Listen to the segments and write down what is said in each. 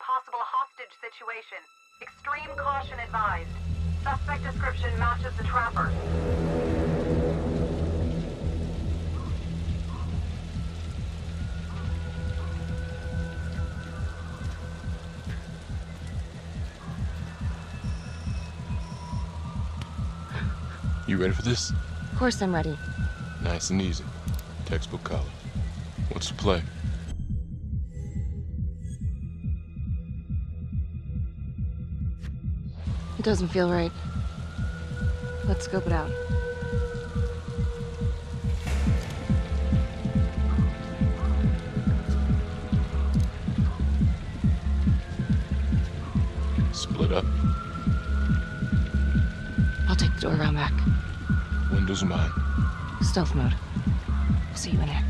Possible hostage situation. Extreme caution advised. Suspect description matches the trapper. You ready for this? Of course I'm ready. Nice and easy. Textbook college. What's the play? It doesn't feel right. Let's scope it out. Split up. I'll take the door around back. Windows mine. Stealth mode. I'll see you in there.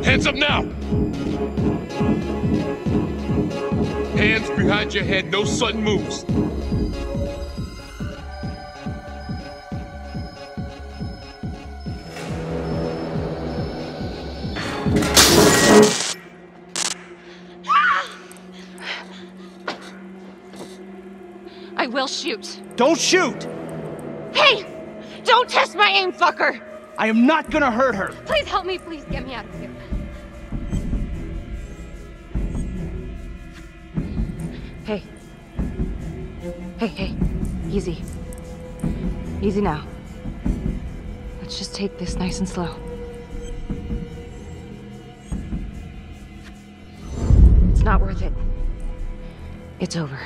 Hands up now! Hands behind your head, no sudden moves. I will shoot. Don't shoot! Hey! Don't test my aim, fucker! I am not gonna hurt her! Please help me, please get me out of here. Hey. Hey. Easy. Easy now. Let's just take this nice and slow. It's not worth it. It's over.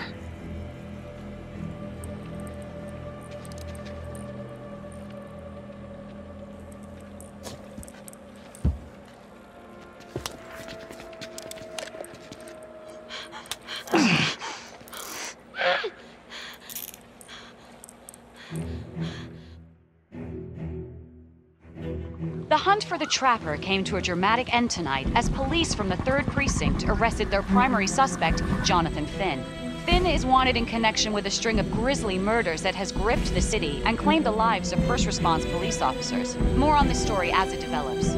The hunt for the Trapper came to a dramatic end tonight as police from the 3rd Precinct arrested their primary suspect, Jonathan Finn. Finn is wanted in connection with a string of grisly murders that has gripped the city and claimed the lives of first response police officers. More on this story as it develops.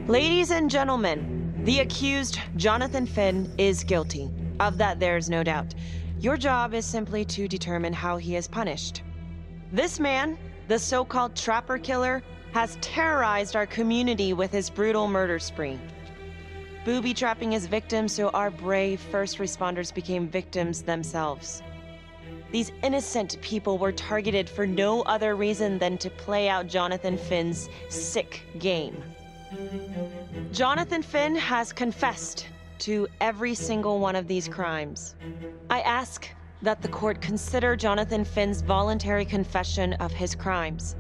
Ladies and gentlemen, the accused, Jonathan Finn, is guilty. Of that, there's no doubt. Your job is simply to determine how he is punished. This man, the so-called Trapper Killer, has terrorized our community with his brutal murder spree. Booby-trapping his victims so our brave first responders became victims themselves. These innocent people were targeted for no other reason than to play out Jonathan Finn's sick game. Jonathan Finn has confessed to every single one of these crimes. I ask that the court consider Jonathan Finn's voluntary confession of his crimes.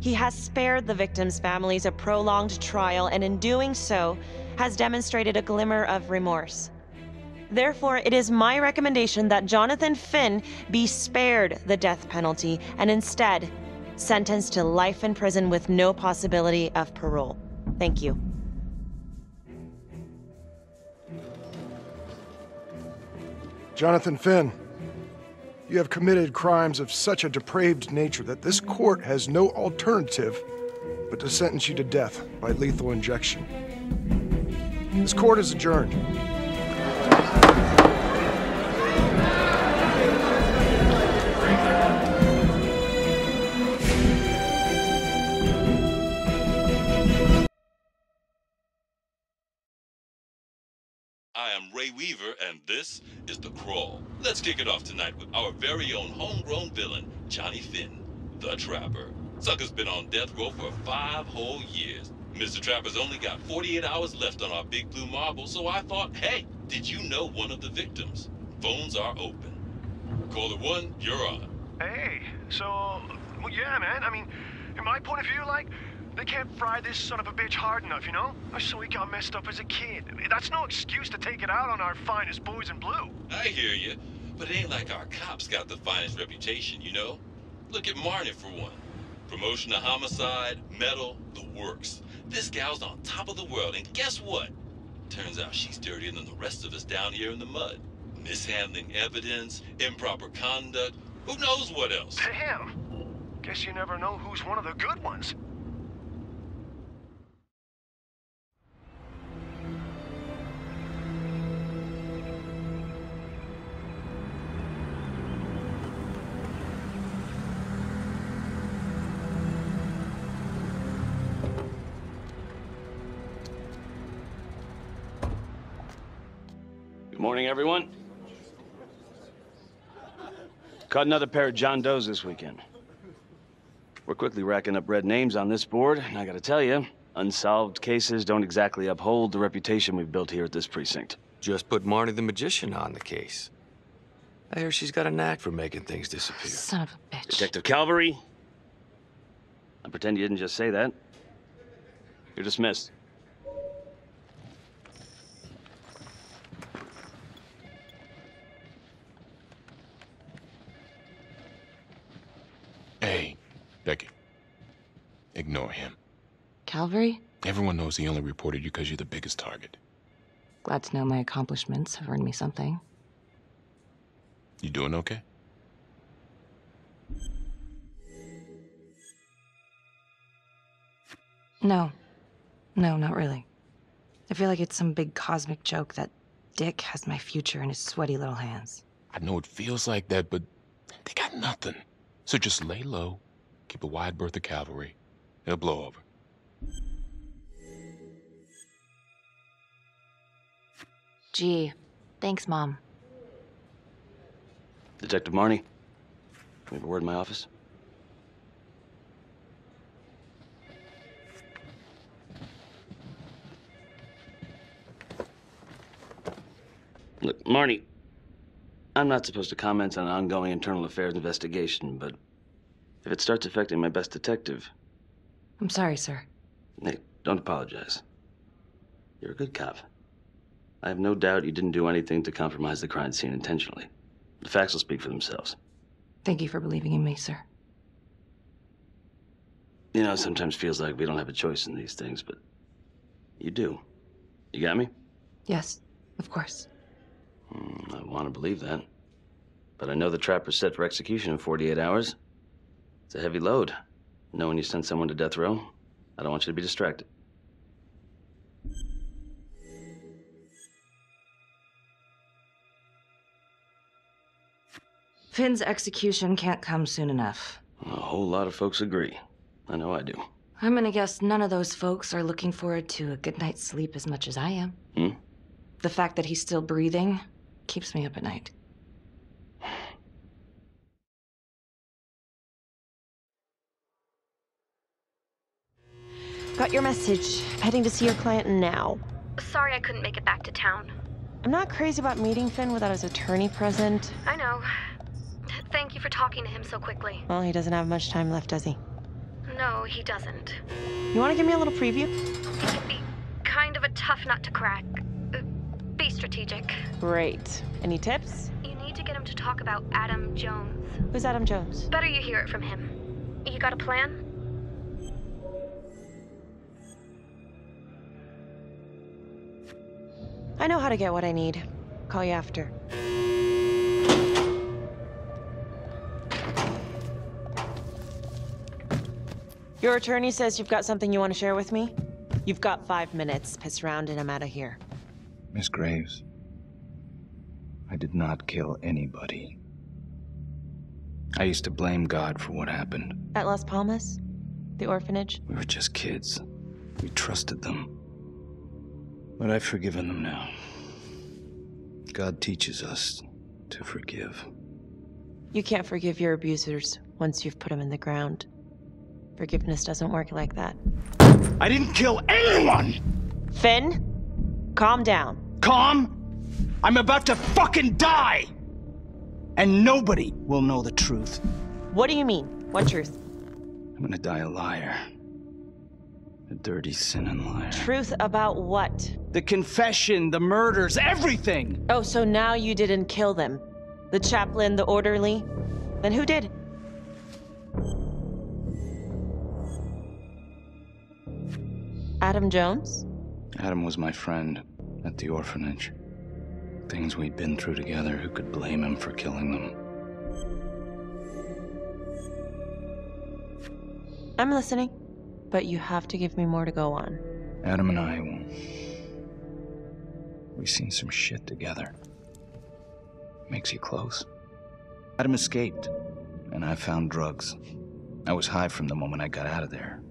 He has spared the victims' families a prolonged trial, and in doing so, has demonstrated a glimmer of remorse. Therefore, it is my recommendation that Jonathan Finn be spared the death penalty and instead sentenced to life in prison with no possibility of parole. Thank you. Jonathan Finn, you have committed crimes of such a depraved nature that this court has no alternative but to sentence you to death by lethal injection. This court is adjourned. I am Ray Weaver, and this is The Crawl. Let's kick it off tonight with our very own homegrown villain, Johnny Finn, the Trapper. Sucker's been on death row for 5 whole years. Mr. Trapper's only got 48 hours left on our big blue marble, so I thought, hey, did you know one of the victims? Phones are open. Caller 1, you're on. Hey, so, well, yeah, man, I mean, in my point of view, like, they can't fry this son of a bitch hard enough, you know? So he got messed up as a kid. That's no excuse to take it out on our finest boys in blue. I hear you, but it ain't like our cops got the finest reputation, you know? Look at Marnie for one. Promotion to homicide, medal, the works. This gal's on top of the world, and guess what? Turns out she's dirtier than the rest of us down here in the mud. Mishandling evidence, improper conduct, who knows what else? Damn. Guess you never know who's one of the good ones. Good morning, everyone. Caught another pair of John Does this weekend. We're quickly racking up red names on this board, and I gotta tell you, unsolved cases don't exactly uphold the reputation we've built here at this precinct. Just put Marnie the Magician on the case. I hear she's got a knack for making things disappear. Son of a bitch. Detective Calvary, I pretend you didn't just say that. You're dismissed. Hey, Becky. Ignore him. Calvary? Everyone knows he only reported you because you're the biggest target. Glad to know my accomplishments have earned me something. You doing okay? No. No, not really. I feel like it's some big cosmic joke that Dick has my future in his sweaty little hands. I know it feels like that, but they got nothing. So just lay low, keep a wide berth of cavalry. It'll blow over. Gee, thanks, Mom. Detective Marnie, we have a word in my office. Look, Marnie, I'm not supposed to comment on an ongoing internal affairs investigation, but if it starts affecting my best detective... I'm sorry, sir. Hey, don't apologize. You're a good cop. I have no doubt you didn't do anything to compromise the crime scene intentionally. The facts will speak for themselves. Thank you for believing in me, sir. You know, it sometimes feels like we don't have a choice in these things, but you do. You got me? Yes, of course. I want to believe that. But I know the Trapper's set for execution in 48 hours. It's a heavy load. Knowing you sent someone to death row, I don't want you to be distracted. Finn's execution can't come soon enough. A whole lot of folks agree. I know I do. I'm gonna guess none of those folks are looking forward to a good night's sleep as much as I am. The fact that he's still breathing keeps me up at night. Got your message. Heading to see your client now. Sorry I couldn't make it back to town. I'm not crazy about meeting Finn without his attorney present. I know. Thank you for talking to him so quickly. Well, he doesn't have much time left, does he? No, he doesn't. You want to give me a little preview? kind of a tough nut to crack. Be strategic. Great. Any tips? You need to get him to talk about Adam Jones. Who's Adam Jones? Better you hear it from him. You got a plan? I know how to get what I need. Call you after. Your attorney says you've got something you want to share with me? You've got 5 minutes. Piss around and I'm out of here. Miss Graves, I did not kill anybody. I used to blame God for what happened. At Las Palmas? The orphanage? We were just kids. We trusted them. But I've forgiven them now. God teaches us to forgive. You can't forgive your abusers once you've put them in the ground. Forgiveness doesn't work like that. I didn't kill anyone! Finn, calm down. Calm? I'm about to fucking die! And nobody will know the truth. What do you mean? What truth? I'm gonna die a liar. A dirty, sinning liar. Truth about what? The confession, the murders, everything! Oh, so now you didn't kill them? The chaplain, the orderly? Then who did? Adam Jones? Adam was my friend at the orphanage. Things we'd been through together, who could blame him for killing them? I'm listening, but you have to give me more to go on. Adam and I, we've seen some shit together. Makes you close. Adam escaped, and I found drugs. I was high from the moment I got out of there.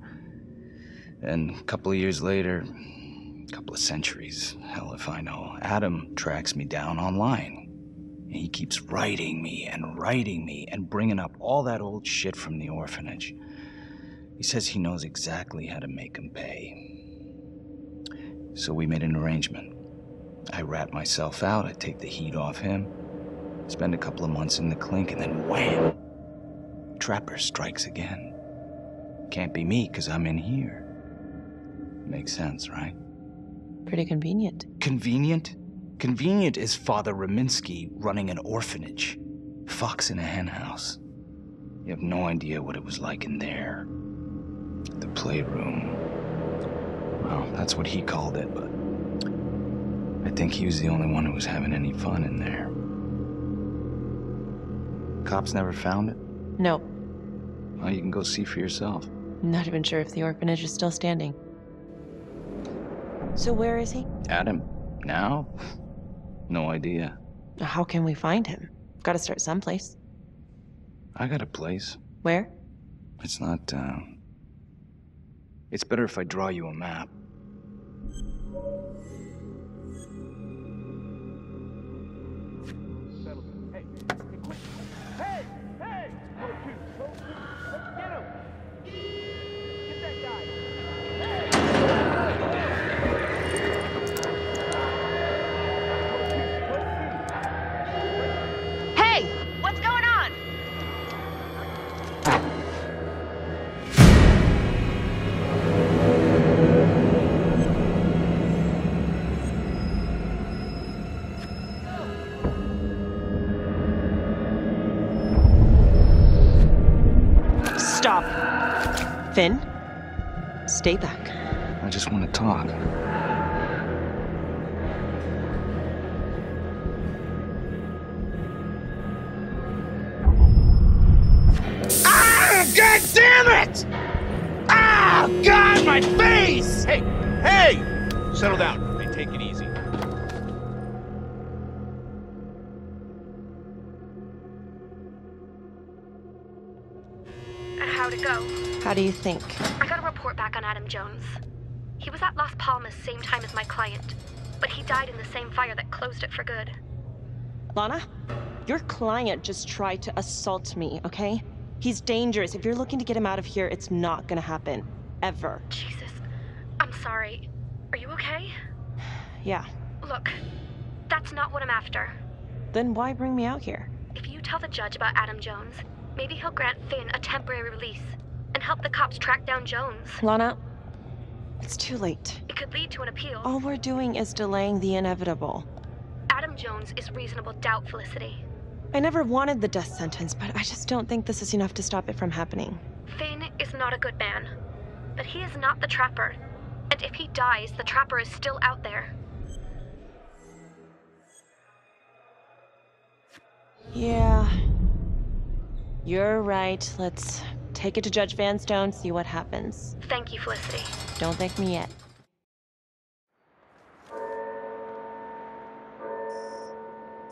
And a couple of years later, a couple of centuries, hell if I know, Adam tracks me down online. And he keeps writing me and bringing up all that old shit from the orphanage. He says he knows exactly how to make him pay. So we made an arrangement. I rat myself out, I take the heat off him, spend a couple of months in the clink, and then wham! Trapper strikes again. Can't be me, 'cause I'm in here. Makes sense, right? Pretty convenient. Convenient? Convenient is Father Raminsky running an orphanage. Fox in a hen house. You have no idea what it was like in there. The playroom. Well, that's what he called it, but I think he was the only one who was having any fun in there. Cops never found it? No. Well, you can go see for yourself. Not even sure if the orphanage is still standing. So where is he? Adam? Now? No idea. How can we find him? Gotta start someplace. I got a place. Where? It's not, It's better if I draw you a map. Stop. Finn, stay back. I just want to talk. Ah! God damn it! Ah! God, my face! Hey! Hey! Settle down and take it easy. How'd it go? How do you think? I got a report back on Adam Jones. He was at Las Palmas same time as my client, but he died in the same fire that closed it for good. Lana, your client just tried to assault me, okay? He's dangerous. If you're looking to get him out of here, it's not gonna happen. Ever. Jesus. I'm sorry. Are you okay? Yeah. Look, that's not what I'm after. Then why bring me out here? If you tell the judge about Adam Jones, maybe he'll grant Finn a temporary release and help the cops track down Jones. Lana, It's too late. It could lead to an appeal. All we're doing is delaying the inevitable. Adam Jones is reasonable doubt, Felicity. I never wanted the death sentence, but I just don't think this is enough to stop it from happening. Finn is not a good man, but he is not the Trapper. And if he dies, the Trapper is still out there. Yeah. You're right. Let's take it to Judge Vanstone, see what happens. Thank you, Felicity. Don't thank me yet.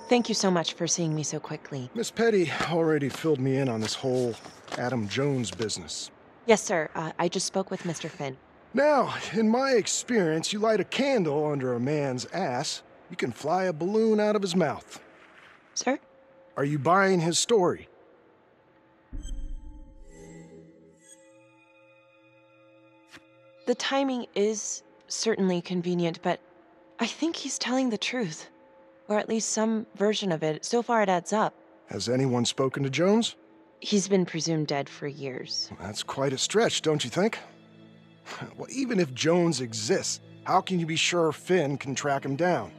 Thank you so much for seeing me so quickly. Miss Petty already filled me in on this whole Adam Jones business. Yes, sir. I just spoke with Mr. Finn. Now, in my experience, you light a candle under a man's ass, you can fly a balloon out of his mouth. Sir? Are you buying his story? The timing is certainly convenient, but I think he's telling the truth. Or at least some version of it. So far it adds up. Has anyone spoken to Jones? He's been presumed dead for years. That's quite a stretch, don't you think? Well, even if Jones exists, how can you be sure Finn can track him down?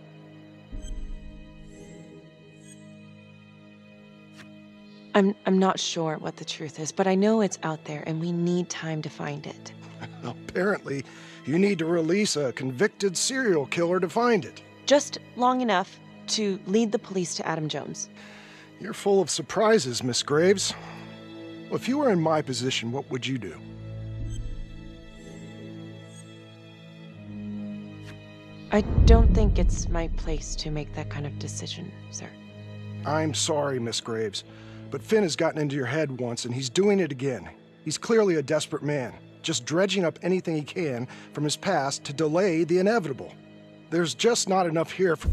I'm not sure what the truth is, but I know it's out there and we need time to find it. Apparently, you need to release a convicted serial killer to find it. Just long enough to lead the police to Adam Jones. You're full of surprises, Miss Graves. Well, if you were in my position, what would you do? I don't think it's my place to make that kind of decision, sir. I'm sorry, Miss Graves, but Finn has gotten into your head once, and he's doing it again. He's clearly a desperate man, just dredging up anything he can from his past to delay the inevitable. There's just not enough here for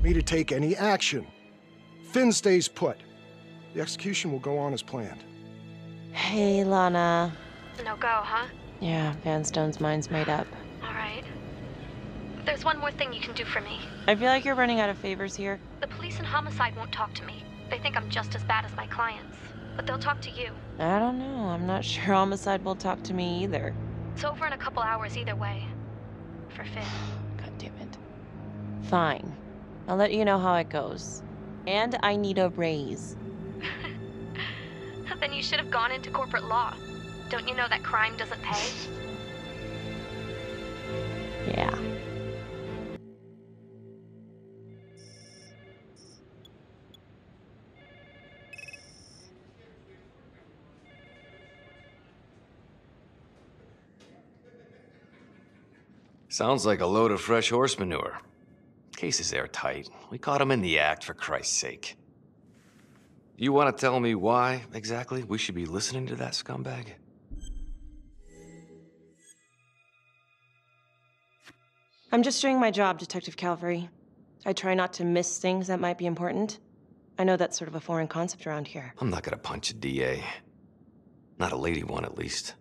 me to take any action. Finn stays put. The execution will go on as planned. Hey, Lana. No go, huh? Yeah, Vanstone's mind's made up. All right. There's one more thing you can do for me. I feel like you're running out of favors here. The police and homicide won't talk to me. They think I'm just as bad as my clients. But they'll talk to you. I don't know. I'm not sure homicide will talk to me either. It's over in a couple hours either way. For Finn. God damn it. Fine. I'll let you know how it goes. And I need a raise. Then you should have gone into corporate law. Don't you know that crime doesn't pay? Yeah. Sounds like a load of fresh horse manure. Case is airtight. We caught him in the act, for Christ's sake. You want to tell me why, exactly, we should be listening to that scumbag? I'm just doing my job, Detective Calvary. I try not to miss things that might be important. I know that's sort of a foreign concept around here. I'm not gonna punch a DA. Not a lady one, at least.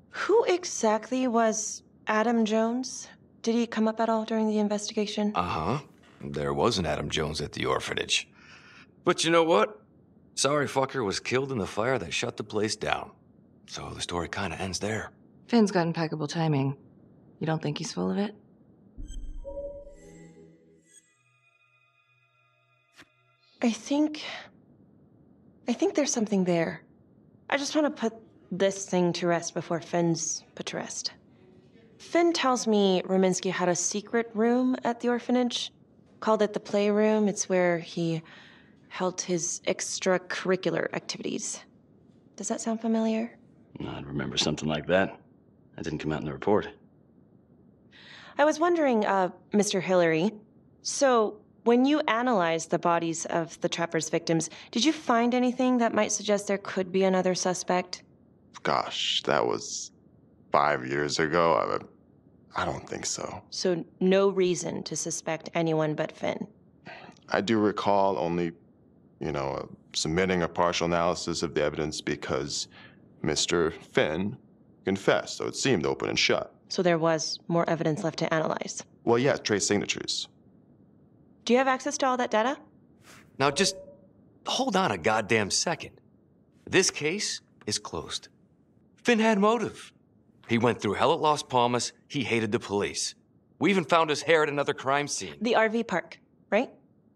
Who exactly was Adam Jones? Did he come up at all during the investigation? Uh-huh. There was an Adam Jones at the orphanage. But you know what? Sorry fucker was killed in the fire that shut the place down. So the story kind of ends there. Finn's got impeccable timing. You don't think he's full of it? I think there's something there. I just want to put this thing to rest before Finn's put to rest. Finn tells me Rominsky had a secret room at the orphanage. Called it the playroom. It's where he held his extracurricular activities. Does that sound familiar? I'd remember something like that. That didn't come out in the report. I was wondering, Mr. Hillary, so when you analyzed the bodies of the Trapper's victims, did you find anything that might suggest there could be another suspect? Gosh, that was 5 years ago. I don't think so. So no reason to suspect anyone but Finn? I do recall only, submitting a partial analysis of the evidence because Mr. Finn confessed, so it seemed open and shut. So there was more evidence left to analyze? Well, yeah, trace signatures. Do you have access to all that data? Now just hold on a goddamn second. This case is closed. Finn had motive. He went through hell at Las Palmas. He hated the police. We even found his hair at another crime scene. The RV park, right?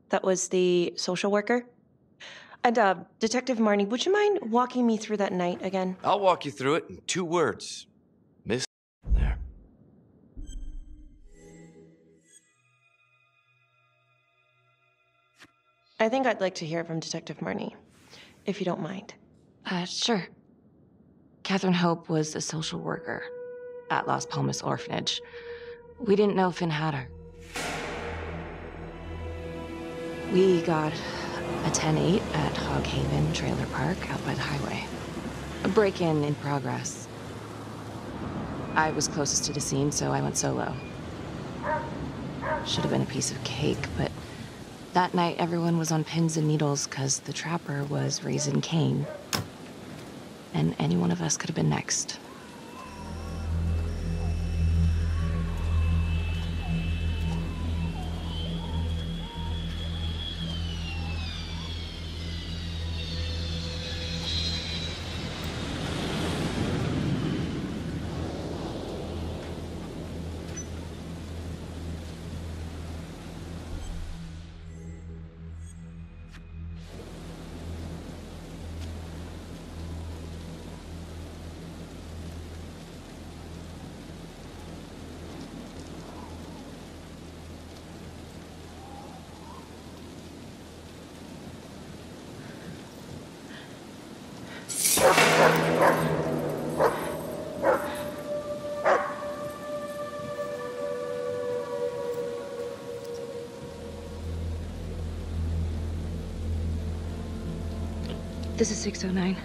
That was the social worker? And, Detective Marnie, would you mind walking me through that night again? I'll walk you through it in 2 words. Miss there. I think I'd like to hear from Detective Marnie, if you don't mind. Sure. Catherine Hope was a social worker at Las Palmas Orphanage. We didn't know Finn had her. We got a 10-8 at Hog Haven Trailer Park out by the highway. A break-in in progress. I was closest to the scene, so I went solo. Should have been a piece of cake, but that night everyone was on pins and needles because the trapper was raising Cain. And any one of us could have been next. This is 609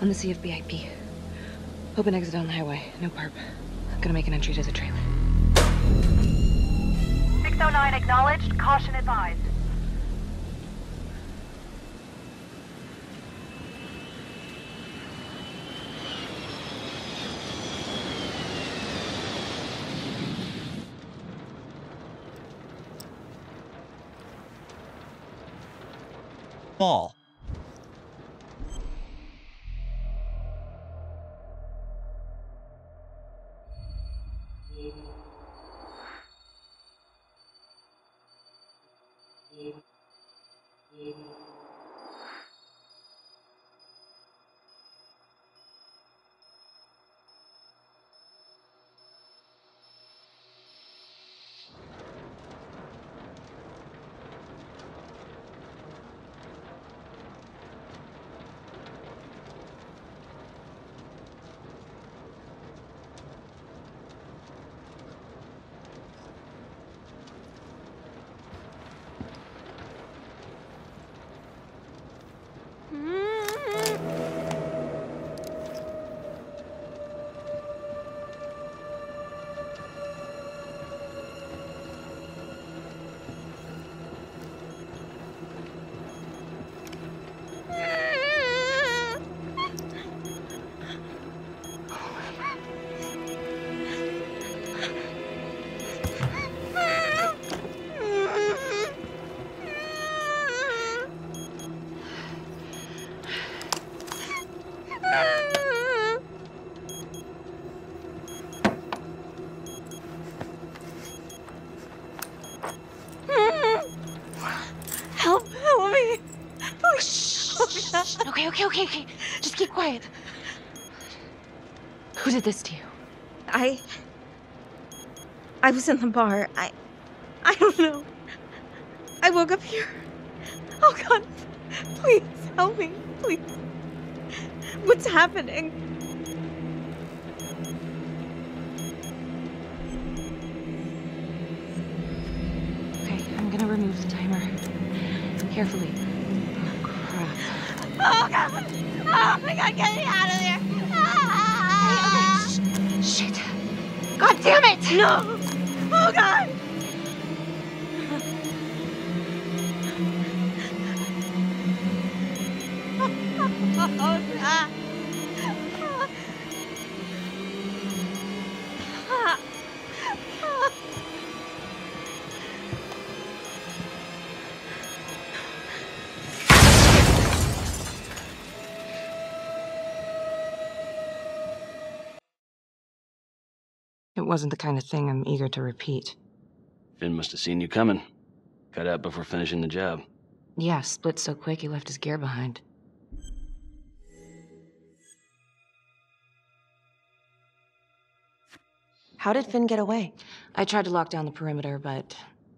on the CFBIP. Open exit on the highway. No perp. Gonna make an entry to the trailer. 609 acknowledged. Caution advised. Mall. Help me. Okay. Just keep quiet. Who did this to you? I was in the bar. I don't know. I woke up here. Oh God, please help me, please. What's happening? Okay, I'm gonna remove the timer. Carefully. Oh, crap. Oh God! Oh my God, get me out of there! Ah! Okay, shit. God damn it! No! Oh God! Oh God! wasn't the kind of thing I'm eager to repeat. Finn must have seen you coming. Cut out before finishing the job. Yeah, split so quick he left his gear behind. How did Finn get away? I tried to lock down the perimeter, but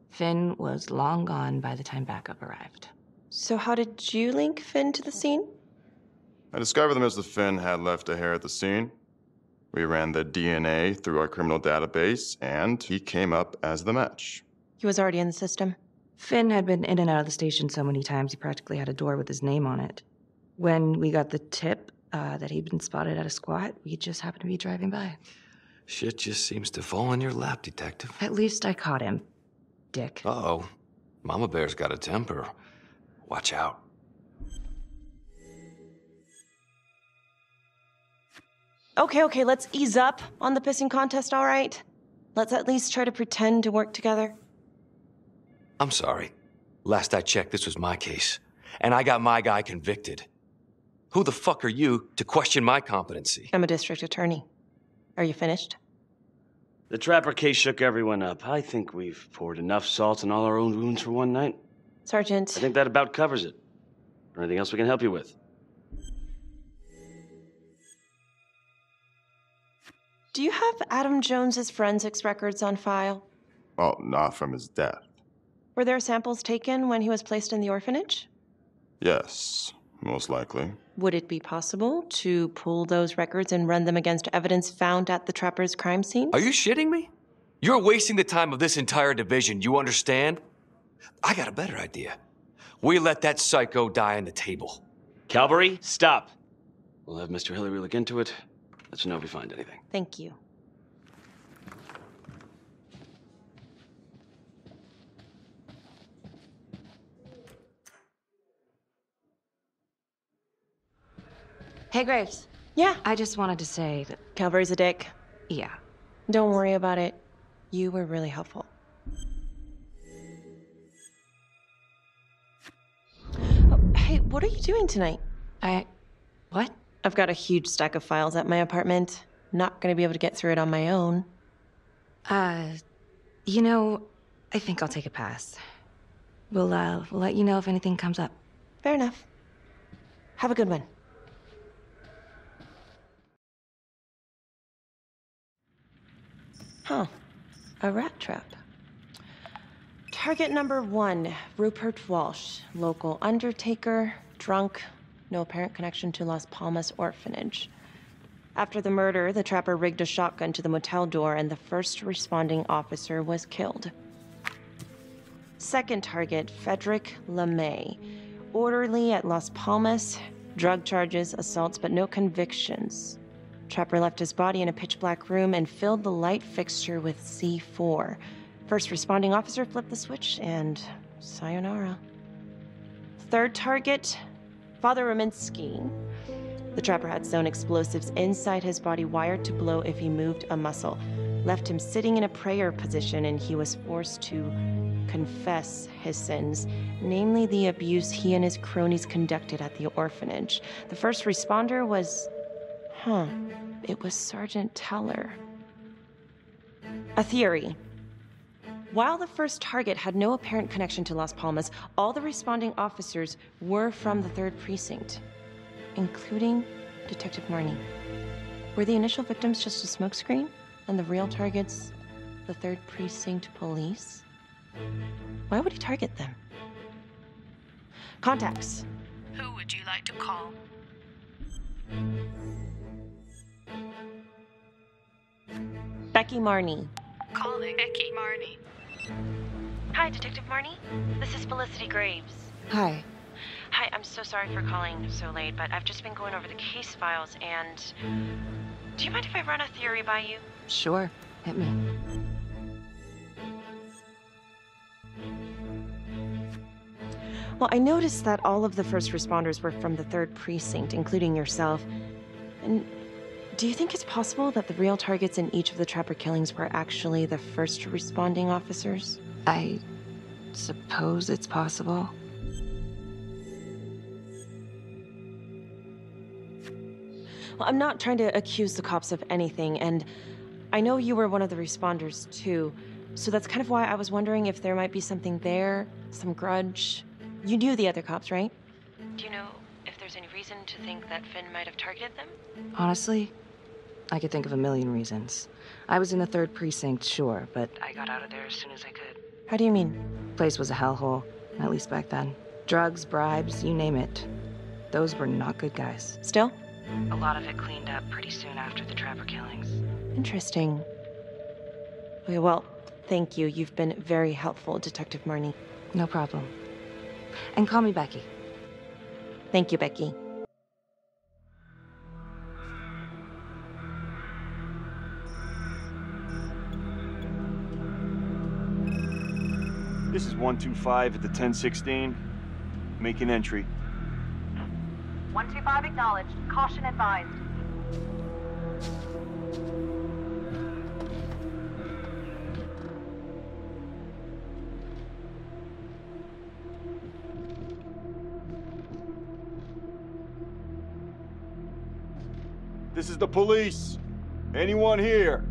Finn was long gone by the time backup arrived. So how did you link Finn to the scene? I discovered that Mr. Finn had left a hair at the scene. We ran the DNA through our criminal database, and he came up as the match. He was already in the system. Finn had been in and out of the station so many times he practically had a door with his name on it. When we got the tip that he'd been spotted at a squat, we just happened to be driving by. Shit just seems to fall in your lap, Detective. At least I caught him, Dick. Uh-oh. Mama Bear's got a temper. Watch out. Okay, let's ease up on the pissing contest, all right? Let's at least try to pretend to work together. I'm sorry. Last I checked, this was my case. And I got my guy convicted. Who the fuck are you to question my competency? I'm a district attorney. Are you finished? The Trapper case shook everyone up. I think we've poured enough salt in all our own wounds for one night. Sergeant. I think that about covers it. Or anything else we can help you with? Do you have Adam Jones's forensics records on file? Well, not from his death. Were there samples taken when he was placed in the orphanage? Yes, most likely. Would it be possible to pull those records and run them against evidence found at the Trapper's crime scene? Are you shitting me? You're wasting the time of this entire division, you understand? I got a better idea. We let that psycho die on the table. Calvary, stop. We'll have Mr. Hillary look into it. Let you know if we find anything. Thank you. Hey, Graves. Yeah? I just wanted to say that... Calvary's a dick. Yeah. Don't worry about it. You were really helpful. Oh, hey, what are you doing tonight? What? I've got a huge stack of files at my apartment. Not gonna be able to get through it on my own. You know, I think I'll take a pass. We'll let you know if anything comes up. Fair enough. Have a good one. Huh. A rat trap. Target number 1, Rupert Walsh, local undertaker, drunk, no apparent connection to Las Palmas orphanage. After the murder, the Trapper rigged a shotgun to the motel door and the first responding officer was killed. Second target, Frederick LeMay, orderly at Las Palmas, drug charges, assaults, but no convictions. Trapper left his body in a pitch-black room and filled the light fixture with C4. First responding officer flipped the switch and sayonara. Third target, Father Rominsky. The Trapper had sewn explosives inside his body wired to blow if he moved a muscle. Left him sitting in a prayer position and he was forced to confess his sins, namely the abuse he and his cronies conducted at the orphanage. The first responder was... it was Sergeant Teller. A theory. While the first target had no apparent connection to Las Palmas, all the responding officers were from the 3rd Precinct, including Detective Marnie. Were the initial victims just a smokescreen, and the real targets the 3rd Precinct police? Why would he target them? Contacts. Who would you like to call? Becky Marnie. Calling Becky Marnie. Hi, Detective Marnie. This is Felicity Graves. Hi. Hi, I'm so sorry for calling so late, but I've just been going over the case files and... Do you mind if I run a theory by you? Sure. Hit me. Well, I noticed that all of the first responders were from the 3rd Precinct, including yourself. And do you think it's possible that the real targets in each of the Trapper killings were actually the first responding officers? I suppose it's possible. Well, I'm not trying to accuse the cops of anything, and I know you were one of the responders, too, so that's kind of why I was wondering if there might be something there, some grudge. You knew the other cops, right? Do you know if there's any reason to think that Finn might have targeted them? Honestly, I could think of a million reasons. I was in the 3rd precinct, sure, but I got out of there as soon as I could. How do you mean? Place was a hellhole, at least back then. Drugs, bribes, you name it. Those were not good guys. Still? A lot of it cleaned up pretty soon after the Trapper killings. Interesting. Okay, well, thank you. You've been very helpful, Detective Marnie. No problem. And call me Becky. Thank you, Becky. This is 125 at the 1016. Make an entry. 125 acknowledged. Caution advised. This is the police. Anyone here?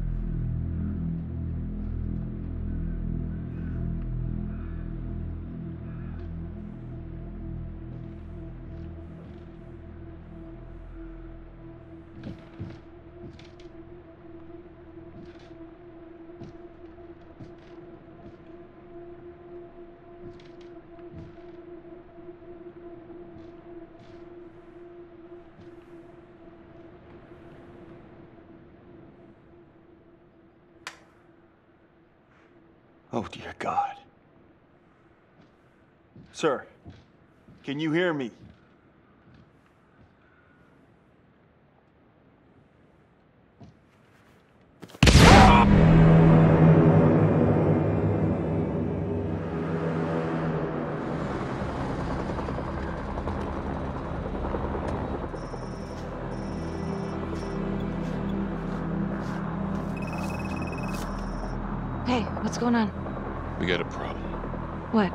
Oh, dear God. Sir, can you hear me? Hey, what's going on? We got a problem. What?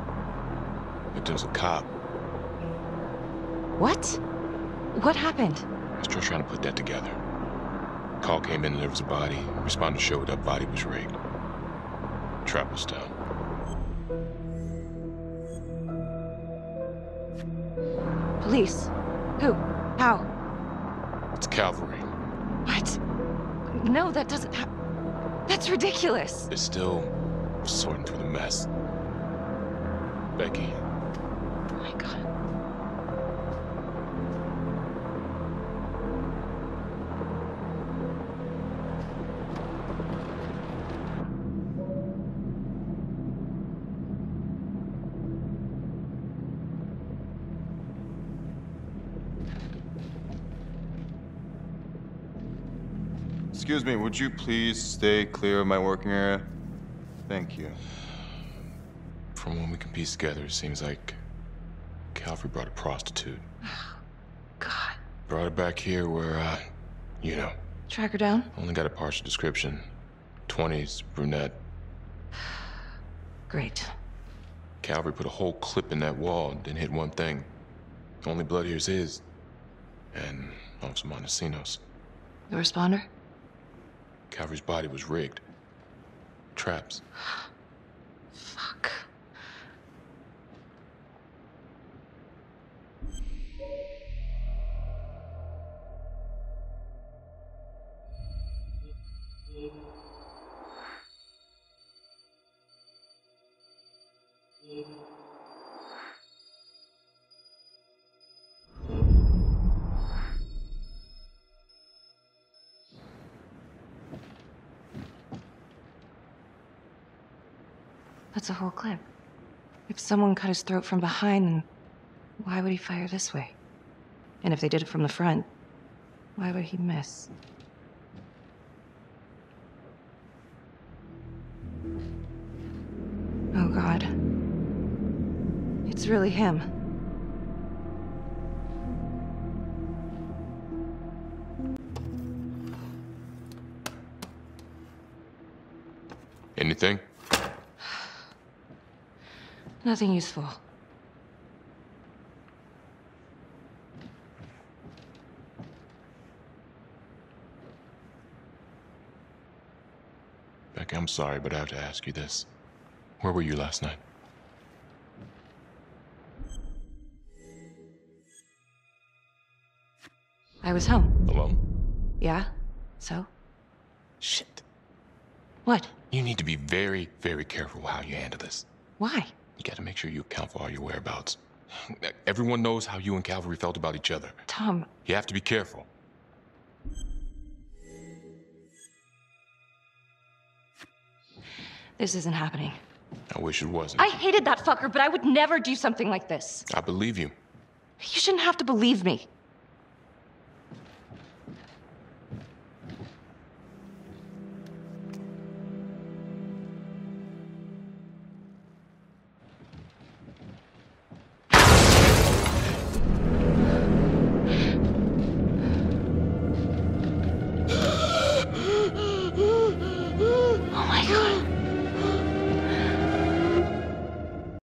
Victim's a cop. What? What happened? Still trying to put that together. Call came in and there was a body. Responder showed up, body was rigged. Trap was down. Police? Who? How? It's cavalry. What? No, that doesn't that's ridiculous. They're still sorting through the mess. Becky. Oh my God. Excuse me, would you please stay clear of my working area? Thank you. From what we can piece together, it seems like Calvary brought a prostitute. God. Brought her back here where, you know. Track her down? Only got a partial description. 20s, brunette. Great. Calvary put a whole clip in that wall and didn't hit one thing. Only blood here's his. And Officer Montesinos. The responder? Calvary's body was rigged. Traps. Fuck. That's a whole clip. If someone cut his throat from behind, then why would he fire this way? And if they did it from the front, why would he miss? Oh, God. It's really him. Anything? Nothing useful. I'm sorry, but I have to ask you this. Where were you last night? I was home. Alone? Yeah? So? Shit. What? You need to be very, very careful how you handle this. Why? You gotta make sure you account for all your whereabouts. Everyone knows how you and Calvary felt about each other. Tom. You have to be careful. This isn't happening. I wish it wasn't. I hated that fucker, but I would never do something like this. I believe you. You shouldn't have to believe me.